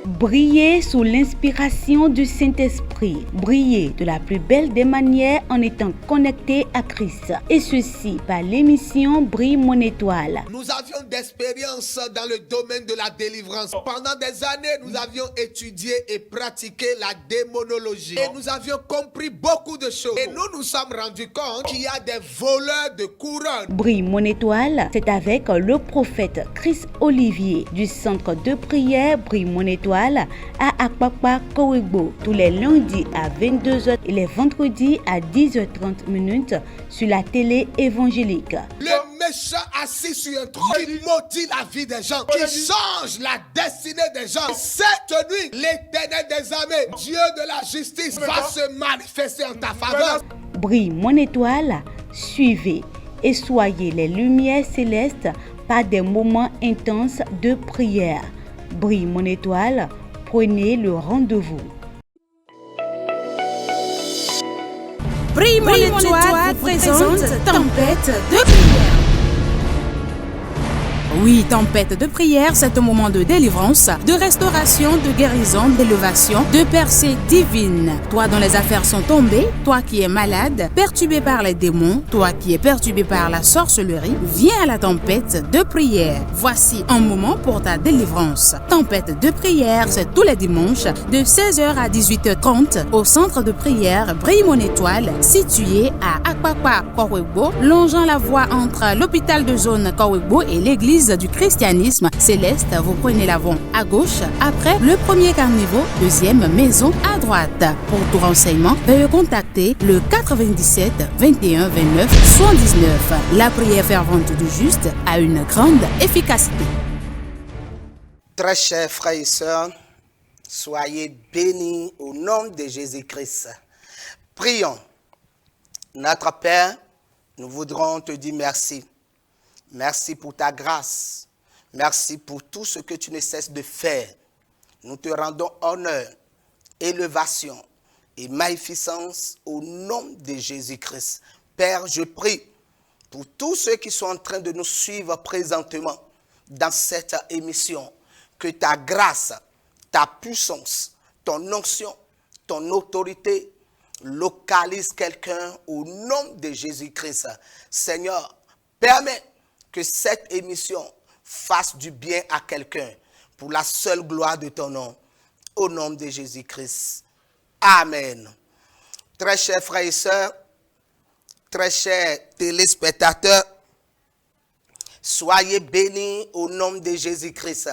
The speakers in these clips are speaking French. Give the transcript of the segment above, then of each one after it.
Briller sous l'inspiration du Saint-Esprit. Briller de la plus belle des manières en étant connecté à Christ. Et ceci par l'émission Brille mon étoile. Nous avions d'expérience dans le domaine de la délivrance. Pendant des années, nous avions étudié et pratiqué la démonologie. Et nous avions compris beaucoup de choses. Et nous nous sommes rendus compte qu'il y a des voleurs de couronnes. Brille mon étoile, c'est avec le prophète Chris Olivier du centre de prière Brille mon étoile à Akpakpa Kowegbo tous les lundis à 22h et les vendredis à 10h30 sur la télé évangélique. Le méchant assis sur un trône qui maudit la vie des gens, qui change la destinée des gens. Cette nuit, l'Éternel des armées, Dieu de la justice, va se manifester en ta faveur. Brille mon étoile, suivez et soyez les lumières célestes par des moments intenses de prière. Brille mon étoile, prenez le rendez-vous. Brille mon étoile vous présente Tempête de prière. Oui, tempête de prière, c'est un moment de délivrance, de restauration, de guérison, d'élévation, de percée divine. Toi dont les affaires sont tombées, toi qui es malade, perturbé par les démons, toi qui es perturbé par la sorcellerie, viens à la tempête de prière. Voici un moment pour ta délivrance. Tempête de prière, c'est tous les dimanches de 16h à 18h30 au centre de prière Brille mon étoile, situé à Akpakpa Kowegbo, longeant la voie entre l'hôpital de zone Kowegbo et l'église du christianisme céleste. Vous prenez l'avant à gauche, après le premier carniveau, deuxième maison à droite. Pour tout renseignement, veuillez contacter le 97 21 29 79. La prière fervente du juste a une grande efficacité. Très chers frères et sœurs, soyez bénis au nom de Jésus-Christ. Prions. Notre Père, nous voudrons te dire merci. Merci pour ta grâce. Merci pour tout ce que tu ne cesses de faire. Nous te rendons honneur, élévation et magnificence au nom de Jésus-Christ. Père, je prie pour tous ceux qui sont en train de nous suivre présentement dans cette émission, que ta grâce, ta puissance, ton onction, ton autorité localise quelqu'un au nom de Jésus-Christ. Seigneur, permets que cette émission fasse du bien à quelqu'un pour la seule gloire de ton nom, au nom de Jésus-Christ. Amen. Très chers frères et sœurs, très chers téléspectateurs, soyez bénis au nom de Jésus-Christ.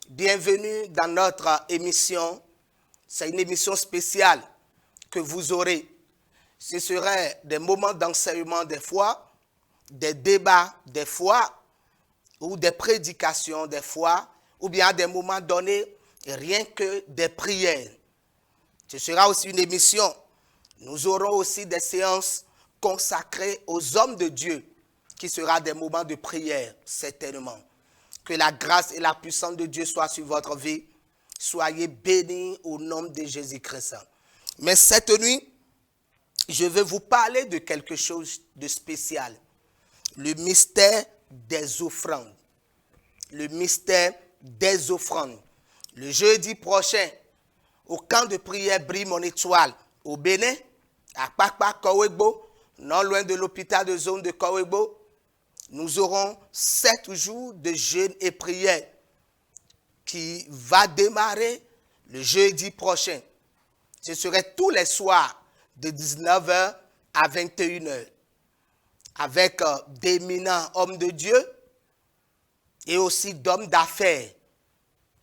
Bienvenue dans notre émission. C'est une émission spéciale que vous aurez. Ce serait des moments d'enseignement des fois, des débats des fois, ou des prédications des fois, ou bien à des moments donnés, rien que des prières. Ce sera aussi une émission. Nous aurons aussi des séances consacrées aux hommes de Dieu, qui sera des moments de prière, certainement. Que la grâce et la puissance de Dieu soient sur votre vie. Soyez bénis au nom de Jésus-Christ. Mais cette nuit, je vais vous parler de quelque chose de spécial. Le mystère des offrandes. Le mystère des offrandes. Le jeudi prochain, au camp de prière Brille mon étoile, au Bénin, à Akpakpa Kowegbo, non loin de l'hôpital de zone de Kowegbo, nous aurons 7 jours de jeûne et prière qui va démarrer le jeudi prochain. Ce serait tous les soirs de 19h à 21h. Avec d'éminents hommes de Dieu et aussi d'hommes d'affaires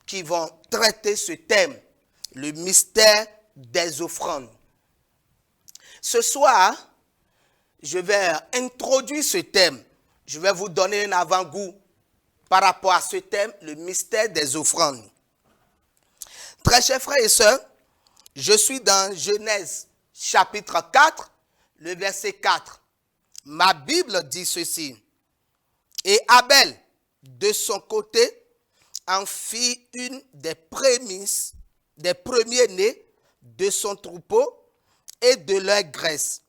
qui vont traiter ce thème, le mystère des offrandes. Ce soir, je vais introduire ce thème. Je vais vous donner un avant-goût par rapport à ce thème, le mystère des offrandes. Très chers frères et sœurs, je suis dans Genèse chapitre 4, le verset 4. Ma Bible dit ceci. Et Abel, de son côté, en fit une des prémices, des premiers-nés de son troupeau et de leur graisse.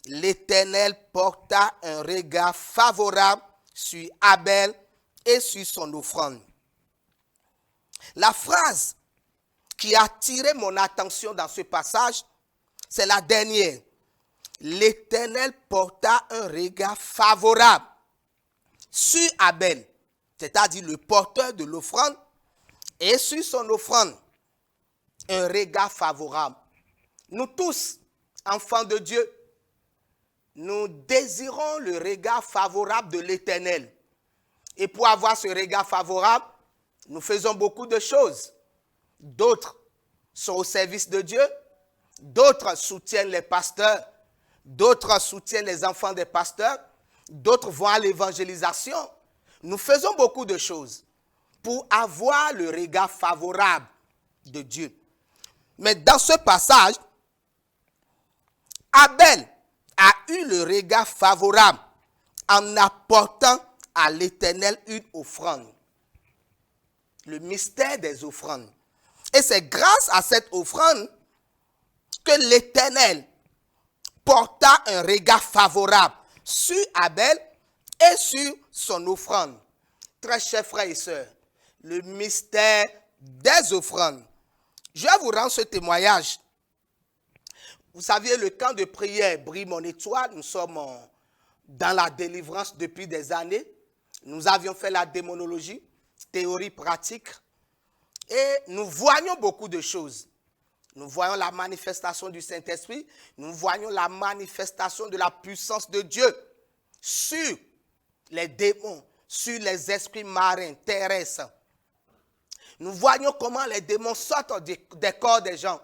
L'Éternel porta un regard favorable sur Abel et sur son offrande. La phrase qui a attiré mon attention dans ce passage, c'est la dernière. L'Éternel porta un regard favorable sur Abel, c'est-à-dire le porteur de l'offrande, et sur son offrande, un regard favorable. Nous tous, enfants de Dieu, nous désirons le regard favorable de l'Éternel. Et pour avoir ce regard favorable, nous faisons beaucoup de choses. D'autres sont au service de Dieu, d'autres soutiennent les pasteurs, d'autres soutiennent les enfants des pasteurs, d'autres vont à l'évangélisation. Nous faisons beaucoup de choses pour avoir le regard favorable de Dieu. Mais dans ce passage, Abel a eu le regard favorable en apportant à l'Éternel une offrande. Le mystère des offrandes. Et c'est grâce à cette offrande que l'Éternel porta un regard favorable sur Abel et sur son offrande. Très chers frères et sœurs, le mystère des offrandes. Je vais vous rendre ce témoignage. Vous savez, le camp de prière brille mon étoile. Nous sommes dans la délivrance depuis des années. Nous avions fait la démonologie, théorie pratique. Et nous voyons beaucoup de choses. Nous voyons la manifestation du Saint-Esprit. Nous voyons la manifestation de la puissance de Dieu sur les démons, sur les esprits marins, terrestres. Nous voyons comment les démons sortent des corps des gens.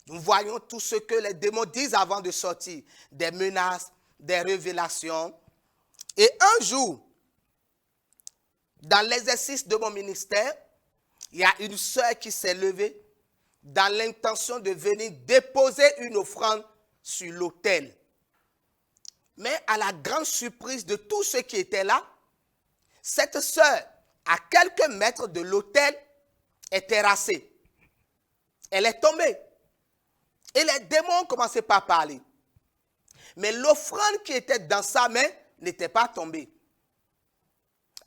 Nous voyons tout ce que les démons disent avant de sortir. Des menaces, des révélations. Et un jour, dans l'exercice de mon ministère, il y a une sœur qui s'est levée dans l'intention de venir déposer une offrande sur l'autel. Mais à la grande surprise de tous ceux qui étaient là, cette sœur, à quelques mètres de l'autel, est terrassée. Elle est tombée. Et les démons ont commencé par parler. Mais l'offrande qui était dans sa main n'était pas tombée.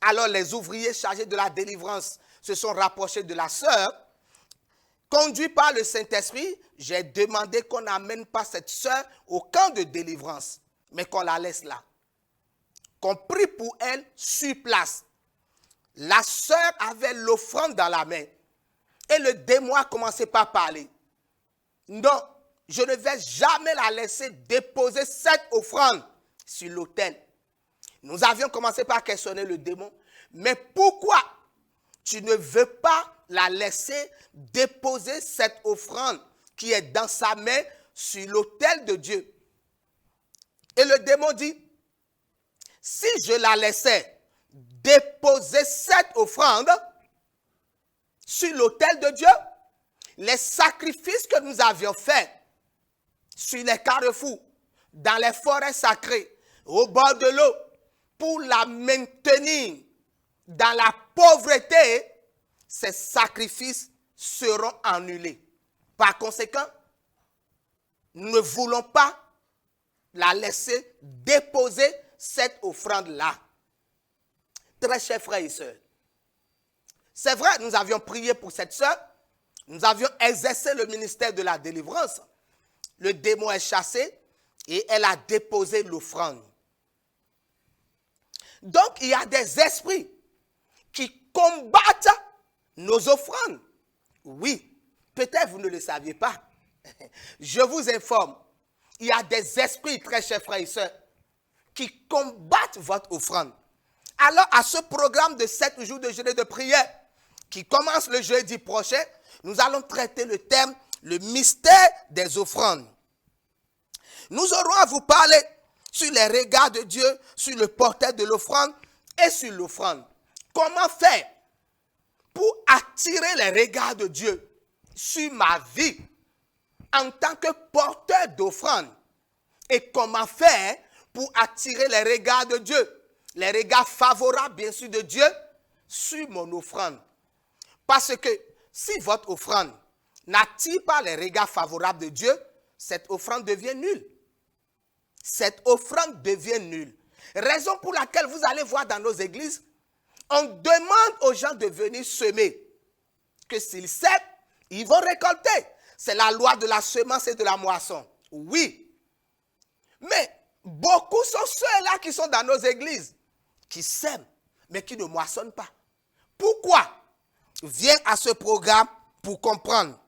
Alors les ouvriers chargés de la délivrance se sont rapprochés de la sœur. Conduit par le Saint-Esprit, j'ai demandé qu'on n'amène pas cette sœur au camp de délivrance, mais qu'on la laisse là. Qu'on prie pour elle sur place. La sœur avait l'offrande dans la main. Et le démon a commencé par parler. Non, je ne vais jamais la laisser déposer cette offrande sur l'autel. Nous avions commencé par questionner le démon. Mais pourquoi tu ne veux pas la laisser déposer cette offrande qui est dans sa main sur l'autel de Dieu? Et le démon dit, si je la laissais déposer cette offrande sur l'autel de Dieu, les sacrifices que nous avions faits sur les carrefours, dans les forêts sacrées, au bord de l'eau, pour la maintenir dans la pauvreté, ces sacrifices seront annulés. Par conséquent, nous ne voulons pas la laisser déposer cette offrande-là. Très chers frères et sœurs, c'est vrai, nous avions prié pour cette sœur, nous avions exercé le ministère de la délivrance. Le démon est chassé et elle a déposé l'offrande. Donc, il y a des esprits qui combattent nos offrandes. Oui, peut-être vous ne le saviez pas. Je vous informe, il y a des esprits, très chers frères et sœurs, qui combattent votre offrande. Alors, à ce programme de 7 jours de jeûne et de prière, qui commence le jeudi prochain, nous allons traiter le thème, le mystère des offrandes. Nous aurons à vous parler sur les regards de Dieu, sur le porteur de l'offrande et sur l'offrande. Comment faire pour attirer les regards de Dieu sur ma vie en tant que porteur d'offrande? Et comment faire pour attirer les regards de Dieu, les regards favorables bien sûr de Dieu sur mon offrande? Parce que si votre offrande n'attire pas les regards favorables de Dieu, cette offrande devient nulle. Cette offrande devient nulle. Raison pour laquelle vous allez voir dans nos églises, on demande aux gens de venir semer. Que s'ils sèment, ils vont récolter. C'est la loi de la semence et de la moisson. Oui. Mais beaucoup sont ceux-là qui sont dans nos églises, qui sèment, mais qui ne moissonnent pas. Pourquoi? Viens à ce programme pour comprendre.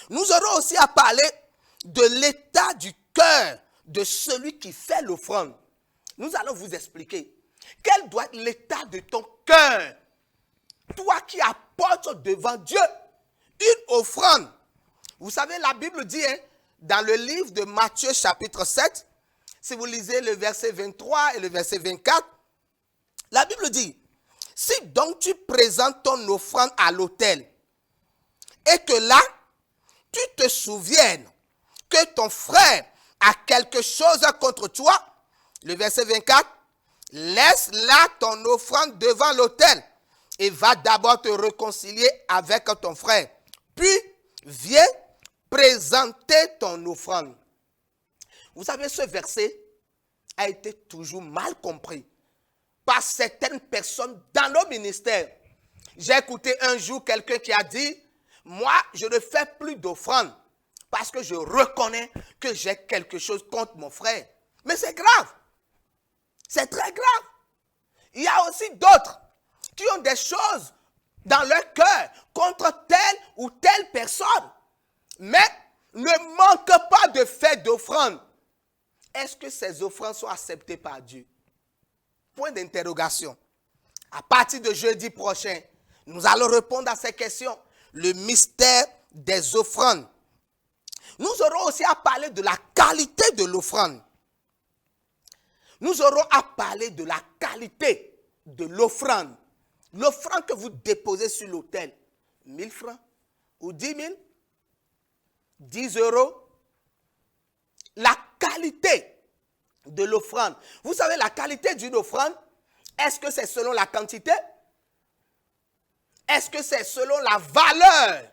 Nous aurons aussi à parler de l'état du cœur de celui qui fait l'offrande. Nous allons vous expliquer quel doit être l'état de ton cœur. Toi qui apportes devant Dieu une offrande. Vous savez, la Bible dit, dans le livre de Matthieu chapitre 7, si vous lisez le verset 23 et le verset 24, la Bible dit, si donc tu présentes ton offrande à l'autel et que là, tu te souviennes que ton frère a quelque chose contre toi, le verset 24, laisse là ton offrande devant l'autel et va d'abord te réconcilier avec ton frère. Puis, viens présenter ton offrande. Vous savez, ce verset a été toujours mal compris par certaines personnes dans nos ministères. J'ai écouté un jour quelqu'un qui a dit, moi, je ne fais plus d'offrande parce que je reconnais que j'ai quelque chose contre mon frère. Mais c'est grave. C'est très grave. Il y a aussi d'autres qui ont des choses dans leur cœur contre telle ou telle personne. Mais ne manque pas de faire d'offrande. Est-ce que ces offrandes sont acceptées par Dieu? Point d'interrogation. À partir de jeudi prochain, nous allons répondre à ces questions. Le mystère des offrandes. Nous aurons aussi à parler de la qualité de l'offrande. Nous aurons à parler de la qualité de l'offrande. L'offrande que vous déposez sur l'autel, 1000 francs ou 10 000, 10 euros. La qualité de l'offrande. Vous savez, la qualité d'une offrande, est-ce que c'est selon la quantité? Est-ce que c'est selon la valeur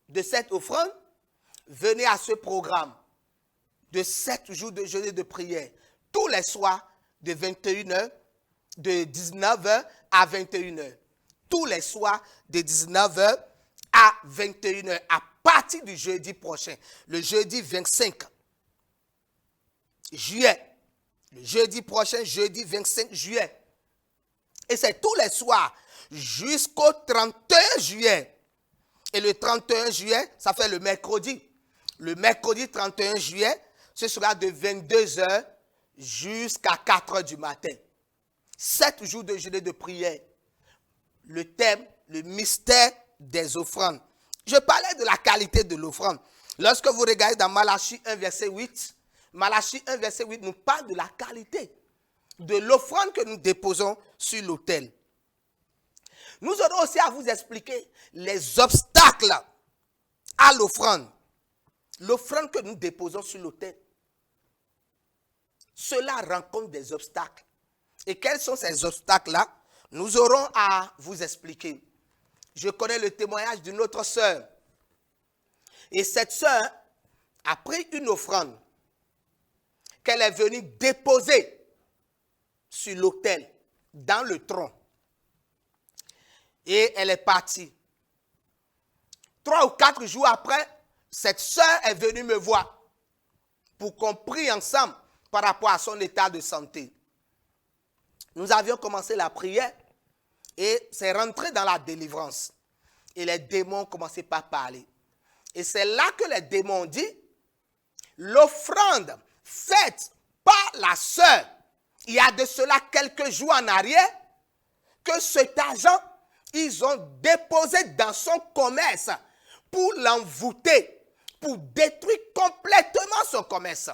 de cette offrande? Venez à ce programme de 7 jours de jeûne et de prière, tous les soirs de 21h, de 19h à 21h. Tous les soirs de 19h à 21h, à partir du jeudi prochain, le jeudi 25 juillet. Le jeudi prochain, jeudi 25 juillet. Et c'est tous les soirs jusqu'au 31 juillet. Et le 31 juillet, ça fait le mercredi. Le mercredi 31 juillet, ce sera de 22h jusqu'à 4h du matin. 7 jours de jeûne et de prière. Le thème, le mystère des offrandes. Je parlais de la qualité de l'offrande. Lorsque vous regardez dans Malachie 1, verset 8, Malachie 1, verset 8 nous parle de la qualité de l'offrande que nous déposons sur l'autel. Nous aurons aussi à vous expliquer les obstacles à l'offrande. L'offrande que nous déposons sur l'autel. Cela rencontre des obstacles. Et quels sont ces obstacles-là? Nous aurons à vous expliquer. Je connais le témoignage d'une autre sœur. Et cette sœur a pris une offrande qu'elle est venue déposer sur l'autel, dans le tronc. Et elle est partie. 3 ou 4 jours après, cette sœur est venue me voir pour qu'on prie ensemble par rapport à son état de santé. Nous avions commencé la prière et c'est rentré dans la délivrance. Et les démons ont commencé par parler. Et c'est là que les démons ont dit, l'offrande faite par la sœur, il y a de cela quelques jours en arrière, que cet argent, ils ont déposé dans son commerce pour l'envoûter, pour détruire complètement son commerce.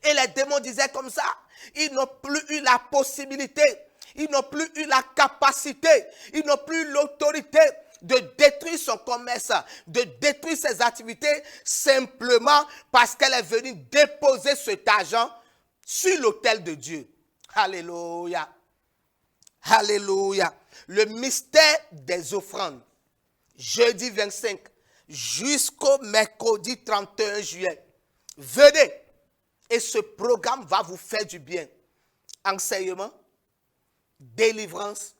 Et les démons disaient comme ça, ils n'ont plus eu la possibilité, ils n'ont plus eu la capacité, ils n'ont plus l'autorité de détruire son commerce, de détruire ses activités, simplement parce qu'elle est venue déposer cet argent sur l'autel de Dieu. Alléluia. Alléluia. Le mystère des offrandes. Jeudi 25 jusqu'au mercredi 31 juillet. Venez. Et ce programme va vous faire du bien. Enseignement, délivrance,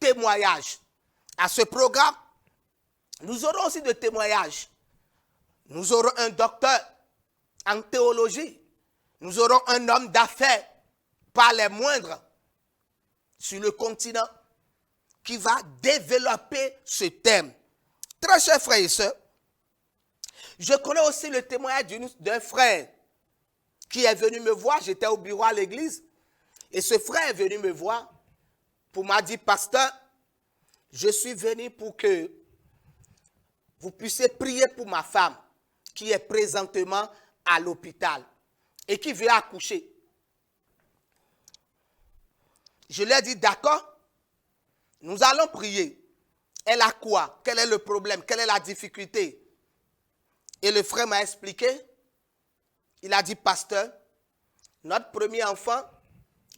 témoignage. À ce programme, Nous aurons aussi des témoignages. Nous aurons un docteur en théologie. Nous aurons un homme d'affaires, pas les moindres, sur le continent, qui va développer ce thème. Très chers frères et sœurs, je connais aussi le témoignage d'un frère qui est venu me voir. J'étais au bureau à l'église et ce frère est venu me voir pour m'a dit, pasteur, je suis venu pour que vous puissiez prier pour ma femme qui est présentement à l'hôpital et qui veut accoucher. Je lui ai dit, d'accord, nous allons prier. Elle a quoi? Quel est le problème? Quelle est la difficulté? Et le frère m'a expliqué. Il a dit, pasteur, notre premier enfant,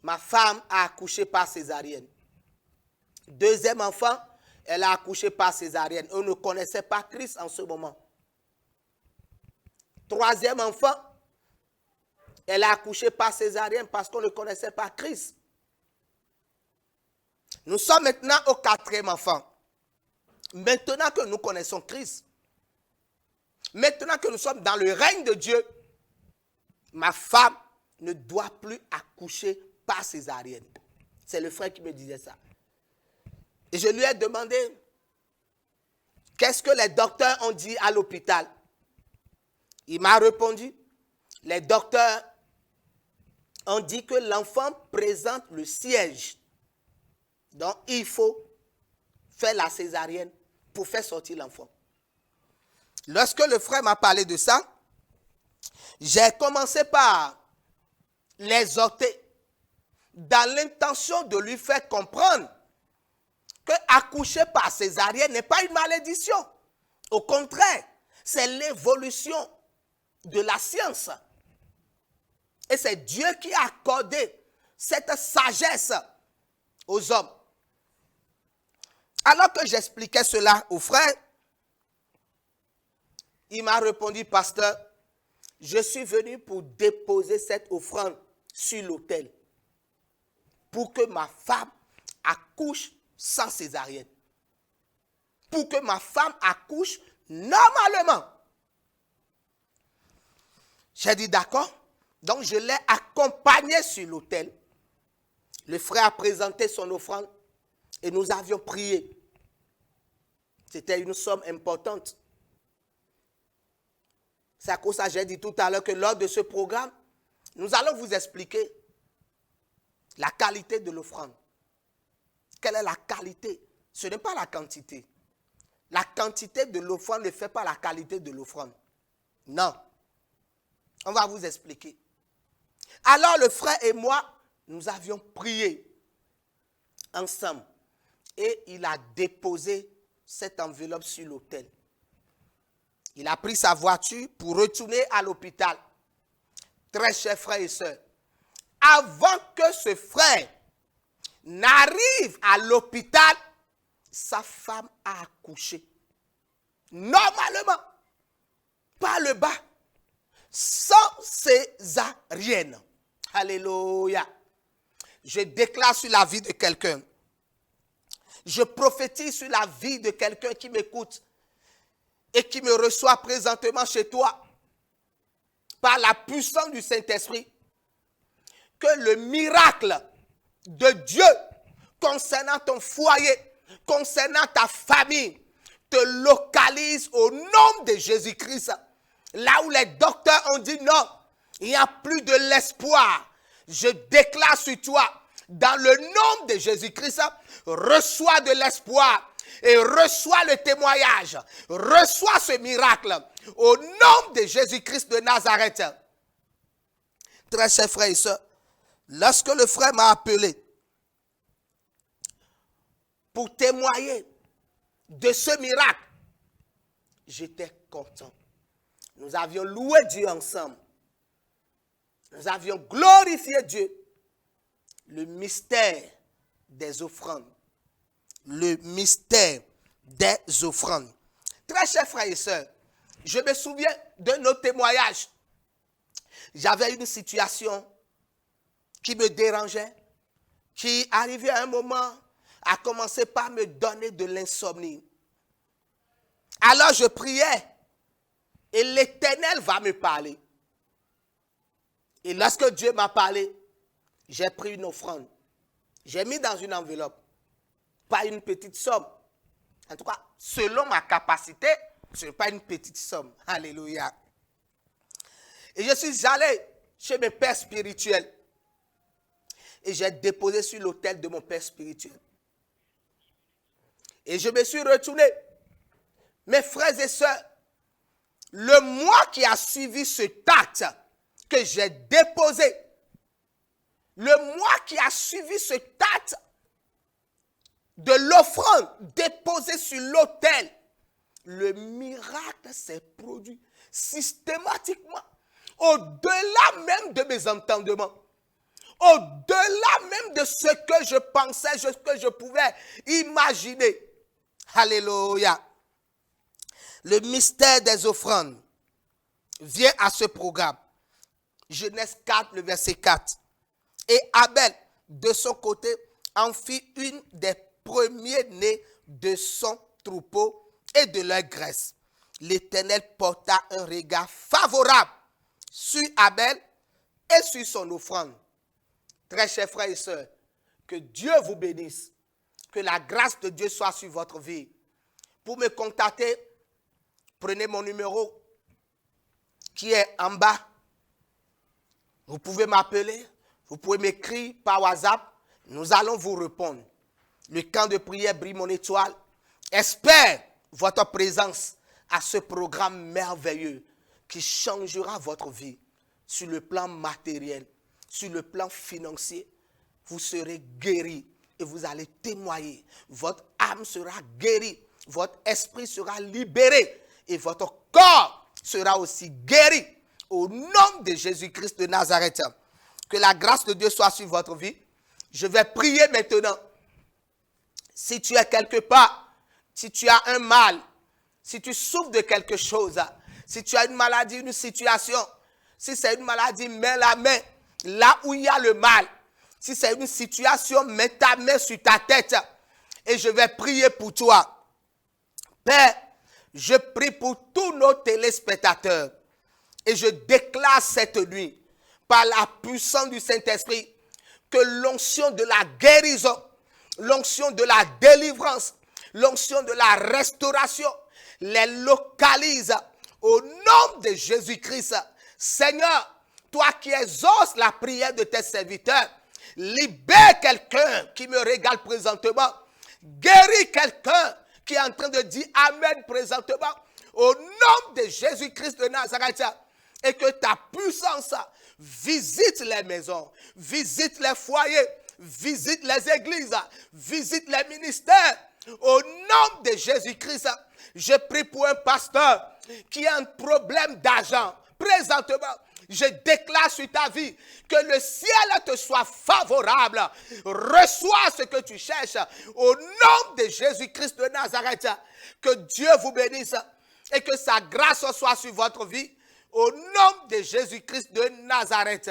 ma femme a accouché par césarienne. Deuxième enfant, elle a accouché par césarienne. On ne connaissait pas Christ en ce moment. Troisième enfant, elle a accouché par césarienne parce qu'on ne connaissait pas Christ. Nous sommes maintenant au quatrième enfant. Maintenant que nous connaissons Christ, maintenant que nous sommes dans le règne de Dieu, ma femme ne doit plus accoucher par césarienne. C'est le frère qui me disait ça. Et je lui ai demandé, qu'est-ce que les docteurs ont dit à l'hôpital? Il m'a répondu, les docteurs ont dit que l'enfant présente le siège. Donc, il faut faire la césarienne pour faire sortir l'enfant. Lorsque le frère m'a parlé de ça, j'ai commencé par l'exhorter dans l'intention de lui faire comprendre que accoucher par césarienne n'est pas une malédiction. Au contraire, c'est l'évolution de la science. Et c'est Dieu qui a accordé cette sagesse aux hommes. Alors que j'expliquais cela au frère, il m'a répondu, pasteur, je suis venu pour déposer cette offrande sur l'autel pour que ma femme accouche sans césarienne. Pour que ma femme accouche normalement. J'ai dit d'accord. Donc je l'ai accompagné sur l'autel. Le frère a présenté son offrande et nous avions prié. C'était une somme importante. C'est à cause de ça que j'ai dit tout à l'heure que lors de ce programme, nous allons vous expliquer la qualité de l'offrande. Quelle est la qualité? Ce n'est pas la quantité. La quantité de l'offrande ne fait pas la qualité de l'offrande. Non. On va vous expliquer. Alors le frère et moi, nous avions prié ensemble. Et il a déposé cette enveloppe sur l'autel. Il a pris sa voiture pour retourner à l'hôpital. Très chers frères et sœurs, avant que ce frère n'arrive à l'hôpital, sa femme a accouché. Normalement, par le bas, sans césarienne. Alléluia. Je déclare sur la vie de quelqu'un. Je prophétise sur la vie de quelqu'un qui m'écoute et qui me reçoit présentement chez toi par la puissance du Saint-Esprit, que le miracle de Dieu concernant ton foyer, concernant ta famille, te localise au nom de Jésus-Christ. Là où les docteurs ont dit non, il n'y a plus de l'espoir. Je déclare sur toi, dans le nom de Jésus-Christ, reçois de l'espoir et reçois le témoignage. Reçois ce miracle au nom de Jésus-Christ de Nazareth. Très chers frères et sœurs, lorsque le frère m'a appelé pour témoigner de ce miracle, j'étais content. Nous avions loué Dieu ensemble. Nous avions glorifié Dieu. Le mystère des offrandes. Le mystère des offrandes. Très chers frères et sœurs, je me souviens de nos témoignages. J'avais une situation qui me dérangeait, qui arrivait à un moment à commencer par me donner de l'insomnie. Alors je priais et l'Éternel va me parler. Et lorsque Dieu m'a parlé, j'ai pris une offrande. J'ai mis dans une enveloppe. Pas une petite somme. En tout cas, selon ma capacité, ce n'est pas une petite somme. Alléluia. Et je suis allé chez mes pères spirituels. Et j'ai déposé sur l'autel de mon père spirituel. Et je me suis retourné. Mes frères et sœurs, le mois qui a suivi cet acte que j'ai déposé, le mois qui a suivi cet acte de l'offrande déposée sur l'autel, le miracle s'est produit systématiquement, au-delà même de mes entendements, au-delà même de ce que je pensais, ce que je pouvais imaginer. Alléluia. Le mystère des offrandes vient à ce programme. Genèse 4, le verset 4. Et Abel, de son côté, en fit une des premiers-nés de son troupeau et de leur graisse. L'Éternel porta un regard favorable sur Abel et sur son offrande. Très chers frères et sœurs, que Dieu vous bénisse, que la grâce de Dieu soit sur votre vie. Pour me contacter, prenez mon numéro qui est en bas. Vous pouvez m'appeler, vous pouvez m'écrire par WhatsApp. Nous allons vous répondre. Le camp de prière Brille mon étoile espère votre présence à ce programme merveilleux qui changera votre vie sur le plan matériel, sur le plan financier. Vous serez guéris et vous allez témoigner. Votre âme sera guérie, votre esprit sera libéré et votre corps sera aussi guéri. Au nom de Jésus-Christ de Nazareth, que la grâce de Dieu soit sur votre vie. Je vais prier maintenant. Si tu es quelque part, si tu as un mal, si tu souffres de quelque chose, si tu as une maladie, une situation, si c'est une maladie, mets la main là où il y a le mal. Si c'est une situation, mets ta main sur ta tête et je vais prier pour toi. Père, je prie pour tous nos téléspectateurs et je déclare cette nuit, par la puissance du Saint-Esprit, que l'onction de la guérison, l'onction de la délivrance, l'onction de la restauration les localise au nom de Jésus-Christ. Seigneur, toi qui exauces la prière de tes serviteurs, libère quelqu'un qui me regarde présentement, guéris quelqu'un qui est en train de dire Amen présentement, au nom de Jésus-Christ de Nazareth, et que ta puissance visite les maisons, visite les foyers, visite les églises, visite les ministères. Au nom de Jésus-Christ, je prie pour un pasteur qui a un problème d'argent. Présentement, je déclare sur ta vie que le ciel te soit favorable. Reçois ce que tu cherches. Au nom de Jésus-Christ de Nazareth, que Dieu vous bénisse et que sa grâce soit sur votre vie. Au nom de Jésus-Christ de Nazareth.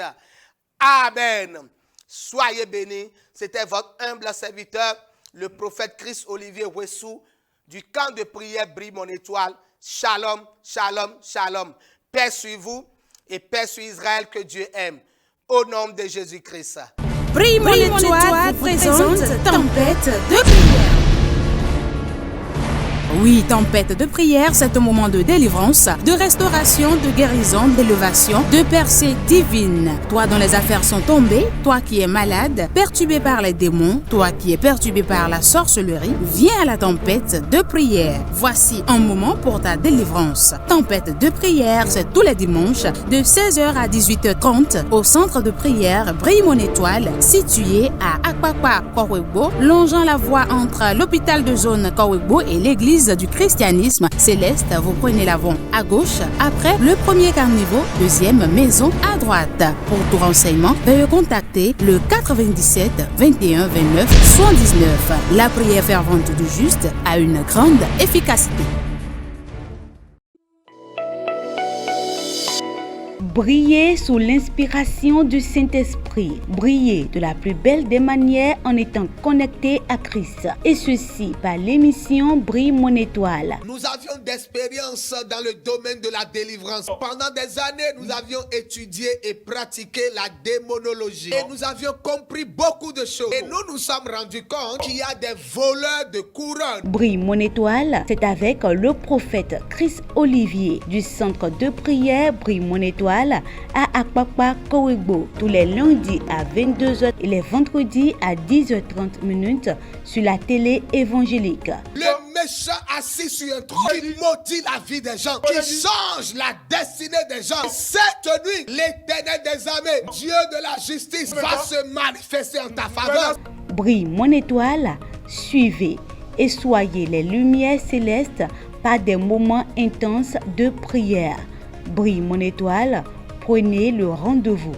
Amen. Soyez bénis. C'était votre humble serviteur, le prophète Chris Olivier Wessou, du camp de prière Brille mon étoile. Shalom, shalom, shalom. Paix sur vous et paix sur Israël que Dieu aime. Au nom de Jésus-Christ. Brille mon étoile vous présente Tempête de prière. Oui, tempête de prière, c'est un moment de délivrance, de restauration, de guérison, d'élévation, de percée divine. Toi dont les affaires sont tombées, toi qui es malade, perturbé par les démons, toi qui es perturbé par la sorcellerie, viens à la tempête de prière. Voici un moment pour ta délivrance. Tempête de prière, c'est tous les dimanches de 16h à 18h30 au centre de prière Brille mon étoile, situé à Akpakpa, Kowegbo, longeant la voie entre l'hôpital de zone Kowegbo et l'église du christianisme céleste. Vous prenez l'avant à gauche, après le premier carniveau, deuxième maison à droite. Pour tout renseignement, veuillez contacter le 97 21 29 79. La prière fervente du juste a une grande efficacité. Briller sous l'inspiration du Saint-Esprit. Briller de la plus belle des manières en étant connecté à Christ. Et ceci par l'émission Brille mon étoile. Nous avions d'expérience dans le domaine de la délivrance. Pendant des années, nous avions étudié et pratiqué la démonologie. Et nous avions compris beaucoup de choses. Et nous nous sommes rendus compte qu'il y a des voleurs de couronnes. Brille mon étoile, c'est avec le prophète Chris Olivier du centre de prière Brille mon étoile à Akpakpa Kowegbo tous les lundis à 22h et les vendredis à 10h30 sur la télé évangélique. Le méchant assis sur un trône qui maudit la vie des gens, qui change la destinée des gens. Cette nuit, l'Éternel des armées, Dieu de la justice, va se manifester en ta faveur. Brille mon étoile, suivez et soyez les lumières célestes par des moments intenses de prière. Brille mon étoile, prenez le rendez-vous.